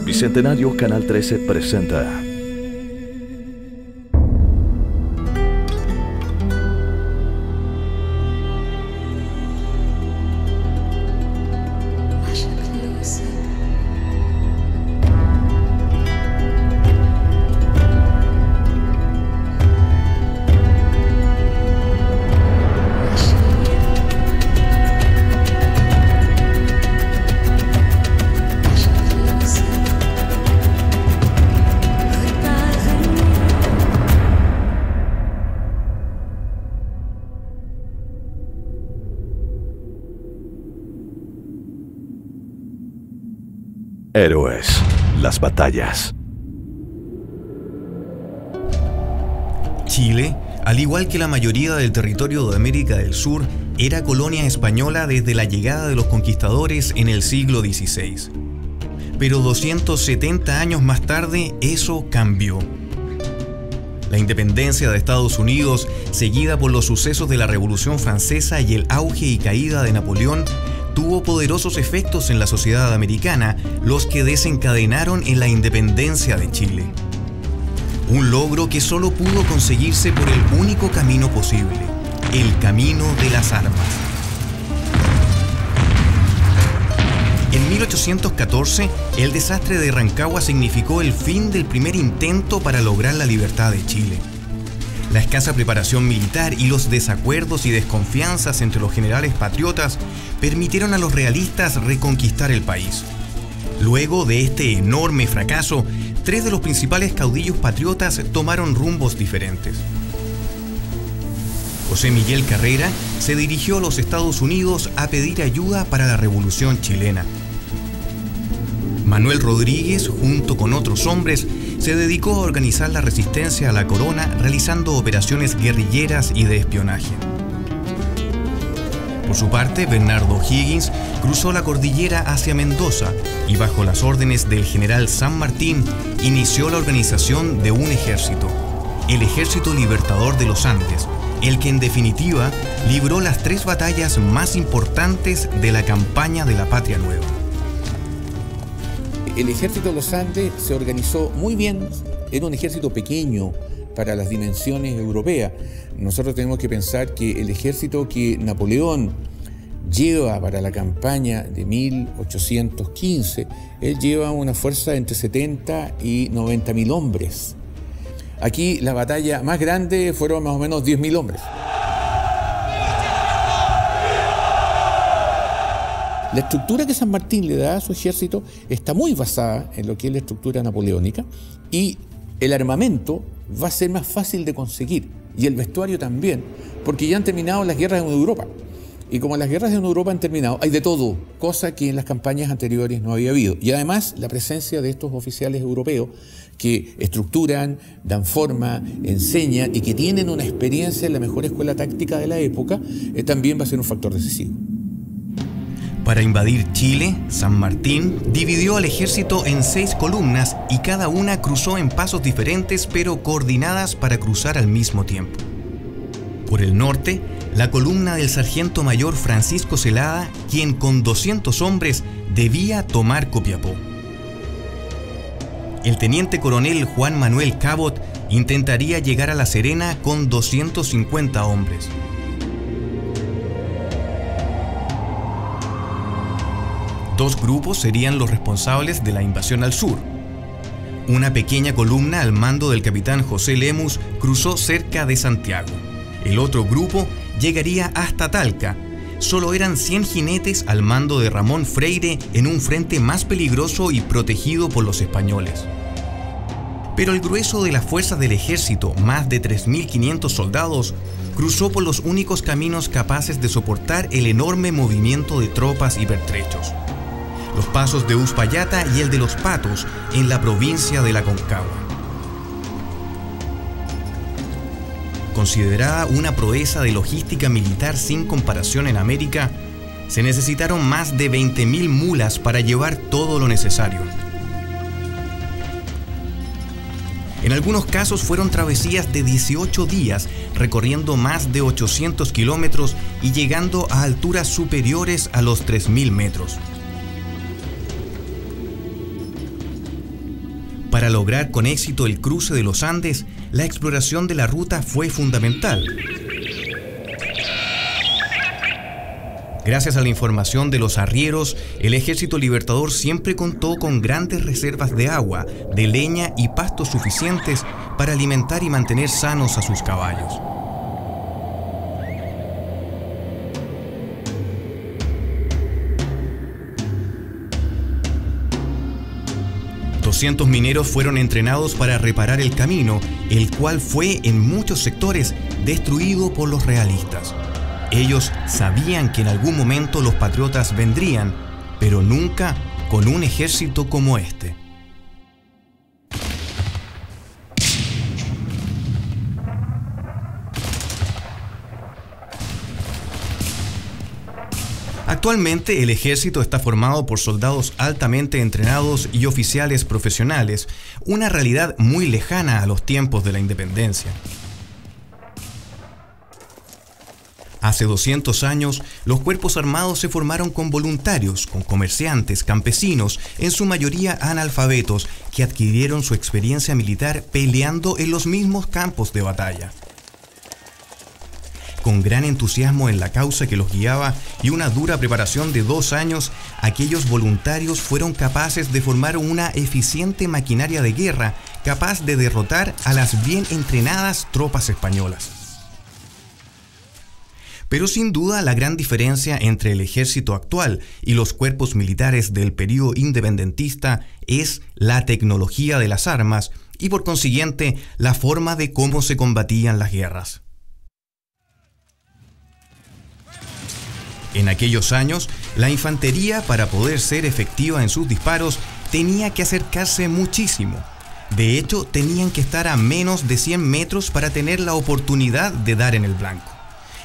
Bicentenario Canal 13 presenta Héroes, las batallas. Chile, al igual que la mayoría del territorio de América del Sur, era colonia española desde la llegada de los conquistadores en el siglo XVI. Pero 270 años más tarde, eso cambió. La independencia de Estados Unidos, seguida por los sucesos de la Revolución Francesa y el auge y caída de Napoleón, tuvo poderosos efectos en la sociedad americana, los que desencadenaron en la independencia de Chile. Un logro que solo pudo conseguirse por el único camino posible, el camino de las armas. En 1814, el desastre de Rancagua significó el fin del primer intento para lograr la libertad de Chile. La escasa preparación militar y los desacuerdos y desconfianzas entre los generales patriotas permitieron a los realistas reconquistar el país. Luego de este enorme fracaso, 3 de los principales caudillos patriotas tomaron rumbos diferentes. José Miguel Carrera se dirigió a los Estados Unidos a pedir ayuda para la Revolución chilena. Manuel Rodríguez, junto con otros hombres, se dedicó a organizar la resistencia a la corona realizando operaciones guerrilleras y de espionaje. Por su parte, Bernardo O'Higgins cruzó la cordillera hacia Mendoza y bajo las órdenes del general San Martín inició la organización de un ejército, el Ejército Libertador de los Andes, el que en definitiva libró las 3 batallas más importantes de la campaña de la Patria Nueva. El ejército de los Andes se organizó muy bien, era un ejército pequeño para las dimensiones europeas. Nosotros tenemos que pensar que el ejército que Napoleón lleva para la campaña de 1815, él lleva una fuerza entre 70 y 90.000 hombres. Aquí la batalla más grande fueron más o menos 10.000 hombres. La estructura que San Martín le da a su ejército está muy basada en lo que es la estructura napoleónica y el armamento va a ser más fácil de conseguir y el vestuario también, porque ya han terminado las guerras en Europa. Y como las guerras en Europa han terminado, hay de todo, cosa que en las campañas anteriores no había habido. Y además la presencia de estos oficiales europeos que estructuran, dan forma, enseñan y que tienen una experiencia en la mejor escuela táctica de la época, también va a ser un factor decisivo. Para invadir Chile, San Martín dividió al ejército en 6 columnas y cada una cruzó en pasos diferentes pero coordinadas para cruzar al mismo tiempo. Por el norte, la columna del sargento mayor Francisco Zelada, quien con 200 hombres debía tomar Copiapó. El teniente coronel Juan Manuel Cabot intentaría llegar a La Serena con 250 hombres. Dos grupos serían los responsables de la invasión al sur. Una pequeña columna al mando del capitán José Lemus cruzó cerca de Santiago. El otro grupo llegaría hasta Talca. Solo eran 100 jinetes al mando de Ramón Freire en un frente más peligroso y protegido por los españoles. Pero el grueso de las fuerzas del ejército, más de 3.500 soldados, cruzó por los únicos caminos capaces de soportar el enorme movimiento de tropas y pertrechos. Los pasos de Uspallata y el de Los Patos en la provincia de la Concagua. Considerada una proeza de logística militar sin comparación en América, se necesitaron más de 20.000 mulas para llevar todo lo necesario. En algunos casos fueron travesías de 18 días, recorriendo más de 800 kilómetros y llegando a alturas superiores a los 3.000 metros. Para lograr con éxito el cruce de los Andes, la exploración de la ruta fue fundamental. Gracias a la información de los arrieros, el Ejército Libertador siempre contó con grandes reservas de agua, de leña y pastos suficientes para alimentar y mantener sanos a sus caballos. Cientos mineros fueron entrenados para reparar el camino, el cual fue en muchos sectores destruido por los realistas. Ellos sabían que en algún momento los patriotas vendrían, pero nunca con un ejército como este. Actualmente el ejército está formado por soldados altamente entrenados y oficiales profesionales, una realidad muy lejana a los tiempos de la independencia. Hace 200 años, los cuerpos armados se formaron con voluntarios, con comerciantes, campesinos, en su mayoría analfabetos, que adquirieron su experiencia militar peleando en los mismos campos de batalla. Con gran entusiasmo en la causa que los guiaba y una dura preparación de 2 años, aquellos voluntarios fueron capaces de formar una eficiente maquinaria de guerra capaz de derrotar a las bien entrenadas tropas españolas. Pero sin duda la gran diferencia entre el ejército actual y los cuerpos militares del período independentista es la tecnología de las armas y por consiguiente la forma de cómo se combatían las guerras. En aquellos años, la infantería, para poder ser efectiva en sus disparos, tenía que acercarse muchísimo. De hecho, tenían que estar a menos de 100 metros para tener la oportunidad de dar en el blanco.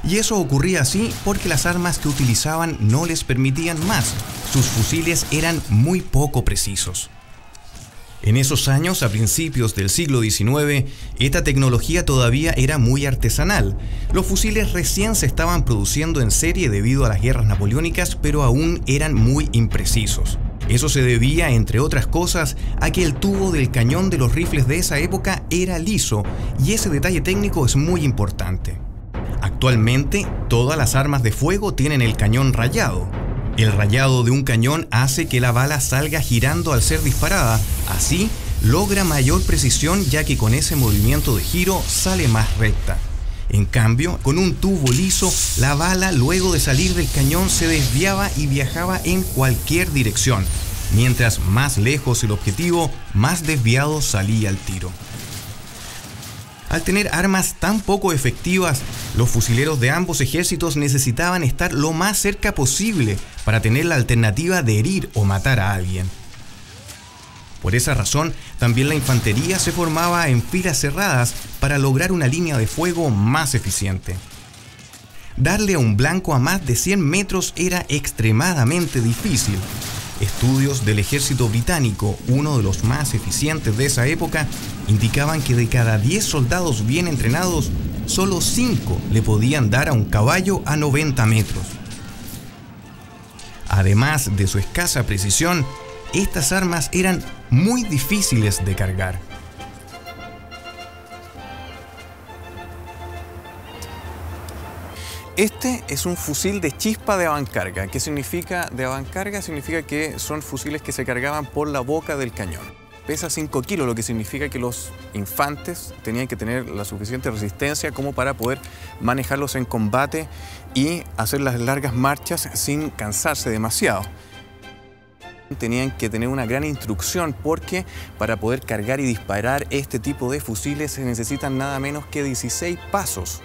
Y eso ocurría así porque las armas que utilizaban no les permitían más. Sus fusiles eran muy poco precisos. En esos años, a principios del siglo XIX, esta tecnología todavía era muy artesanal. Los fusiles recién se estaban produciendo en serie debido a las guerras napoleónicas, pero aún eran muy imprecisos. Eso se debía, entre otras cosas, a que el tubo del cañón de los rifles de esa época era liso, y ese detalle técnico es muy importante. Actualmente, todas las armas de fuego tienen el cañón rayado. El rayado de un cañón hace que la bala salga girando al ser disparada. Así, logra mayor precisión ya que con ese movimiento de giro sale más recta. En cambio, con un tubo liso, la bala luego de salir del cañón se desviaba y viajaba en cualquier dirección. Mientras más lejos el objetivo, más desviado salía el tiro. Al tener armas tan poco efectivas, los fusileros de ambos ejércitos necesitaban estar lo más cerca posible para tener la alternativa de herir o matar a alguien. Por esa razón, también la infantería se formaba en filas cerradas para lograr una línea de fuego más eficiente. Darle a un blanco a más de 100 metros era extremadamente difícil. Estudios del ejército británico, uno de los más eficientes de esa época, indicaban que de cada 10 soldados bien entrenados, solo 5 le podían dar a un caballo a 90 metros. Además de su escasa precisión, estas armas eran muy difíciles de cargar. Este es un fusil de chispa de avancarga. ¿Qué significa de avancarga? Significa que son fusiles que se cargaban por la boca del cañón. Pesa 5 kilos, lo que significa que los infantes tenían que tener la suficiente resistencia como para poder manejarlos en combate y hacer las largas marchas sin cansarse demasiado. Tenían que tener una gran instrucción porque para poder cargar y disparar este tipo de fusiles se necesitan nada menos que 16 pasos.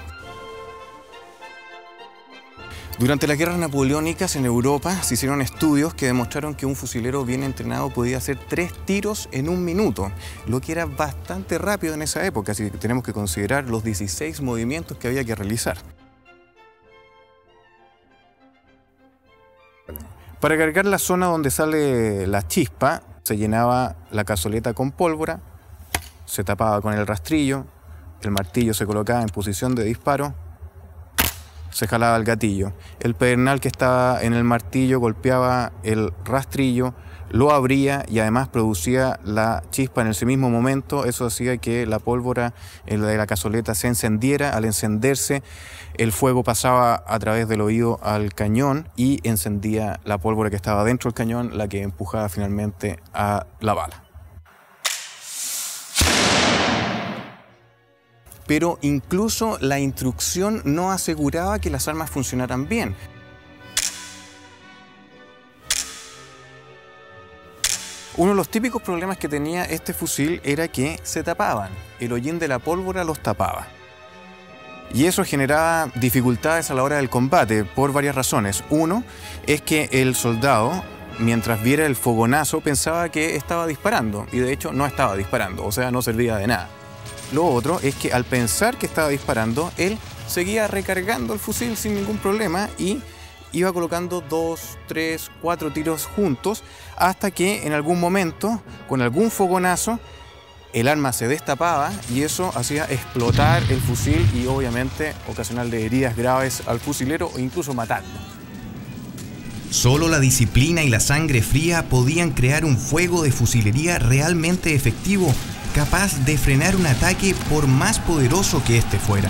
Durante las guerras napoleónicas en Europa se hicieron estudios que demostraron que un fusilero bien entrenado podía hacer 3 tiros en 1 minuto, lo que era bastante rápido en esa época, así que tenemos que considerar los 16 movimientos que había que realizar. Para cargar la zona donde sale la chispa, se llenaba la cazoleta con pólvora, se tapaba con el rastrillo, el martillo se colocaba en posición de disparo, se jalaba el gatillo. El pedernal que estaba en el martillo golpeaba el rastrillo, lo abría y además producía la chispa en ese mismo momento. Eso hacía que la pólvora de la cazoleta se encendiera. Al encenderse, el fuego pasaba a través del oído al cañón y encendía la pólvora que estaba dentro del cañón, la que empujaba finalmente a la bala. Pero incluso la instrucción no aseguraba que las armas funcionaran bien. Uno de los típicos problemas que tenía este fusil era que se tapaban. El hollín de la pólvora los tapaba. Y eso generaba dificultades a la hora del combate por varias razones. Uno es que el soldado, mientras viera el fogonazo, pensaba que estaba disparando. Y de hecho no estaba disparando, o sea, no servía de nada. Lo otro es que al pensar que estaba disparando, él seguía recargando el fusil sin ningún problema y iba colocando 2, 3, 4 tiros juntos hasta que en algún momento, con algún fogonazo, el arma se destapaba y eso hacía explotar el fusil y obviamente ocasionarle heridas graves al fusilero o incluso matarlo. Solo la disciplina y la sangre fría podían crear un fuego de fusilería realmente efectivo, capaz de frenar un ataque por más poderoso que éste fuera.